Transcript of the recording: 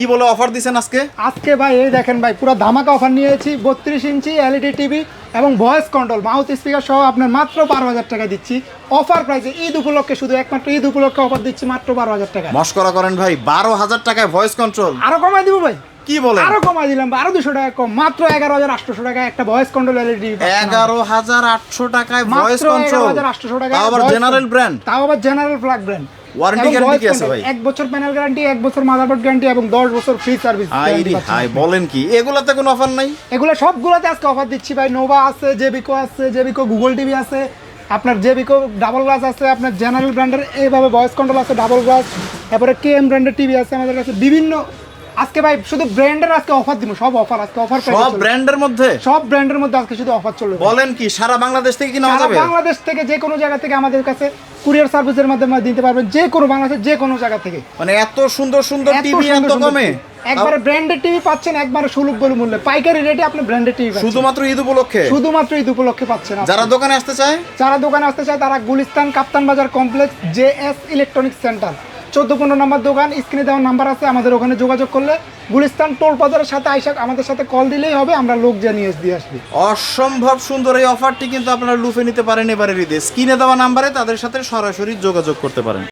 কি বলে অফার দিবেন আজকে ভাই এই দেখেন ভাই পুরো ধামাকা অফার নিয়েছি 32 ইঞ্চি এলইডি টিভি এবং ভয়েস কন্ট্রোল মাউথ স্পিকার সহ আপনার মাত্র 12,000 টাকা দিচ্ছি অফার প্রাইসে ঈদ উপলক্ষে শুধু একমাত্র ঈদ উপলক্ষে অফার দিচ্ছি মাত্র 12,000 টাকা মস্করা করেন ভাই 12,000 টাকায় ভয়েস কন্ট্রোল আরো কমাই দিব ভাই কি বলেন আরো কমাই দিলাম আরো 200 টাকা কম মাত্র 11,800 টাকা একটা ভয়েস কন্ট্রোল এলইডি 11,800 টাকায় ভয়েস কন্ট্রোল 11,800 টাকা তাও আবার জেনারেল ব্র্যান্ড তাও আবার general flag brand warranty guarantee কি আছে ভাই 1 বছর প্যানেল গ্যারান্টি 1 বছর মাদারবোর্ড গ্যারান্টি এবং 10 বছর ফ্রি সার্ভিস আইরি হাই বলেন কি এগুলাতে কোনো অফার নাই এগুলো সবগুলোতে আজকে অফার দিচ্ছি ভাই নোভা আছে জেবিকো গুগল টিভি আছে আপনার জেবিকো ডাবল গ্লাস আছে আপনার জেনারেল ব্র্যান্ডের এইভাবে ভয়েস কন্ট্রোল আছে ডাবল গ্লাস তারপরে কেএম ব্র্যান্ডের টিভি আছে আমাদের কাছে বিভিন্ন আজকে ভাই শুধু ব্র্যান্ডের আজকে অফার দিব সব অফার আজকে অফার সব ব্র্যান্ডের মধ্যে আজকে শুধু অফার চলবে বলেন কি সারা বাংলাদেশ থেকে কি নেওয়া যাবে বাংলাদেশ থেকে যে কোনো জায়গা থেকে আমাদের কাছে কুরিয়ার সার্ভিসের মাধ্যমে দিতে পারবেন যে কোনো বাংলাদেশের যে কোনো জায়গা থেকে মানে এত সুন্দর সুন্দর টিভি এত কমে একবারে ব্র্যান্ডেড টিভি পাচ্ছেন একবারে সুলভ মূল্যে পাইকারি রেটে আপনি ব্র্যান্ডেড টিভি পাচ্ছেন শুধুমাত্র ঈদ উপলক্ষে পাচ্ছেন যারা দোকানে আসতে চায় তারা গুলিস্তান কাপ্তান বাজার কমপ্লেক্স জেএস ইলেকট্রনিক্স সেন্টার 14-15 নম্বর দোকান স্ক্রিনে দেওয়ার নাম্বার আছে আমাদের ওখানে যোগাযোগ করলে গুলিস্তান টোল বাজারের সাথে আইসা আমাদের সাথে কল দিলেই হবে আমরা লোক জানিয়ে দিয়ে আসবে অসম্ভব সুন্দর এই অফারটি কিন্তু আপনারা লুফে নিতে পারেন এবারে ঈদে স্ক্রিনে দেওয়া নাম্বারে তাদের সাথে সরাসরি যোগাযোগ করতে পারেন।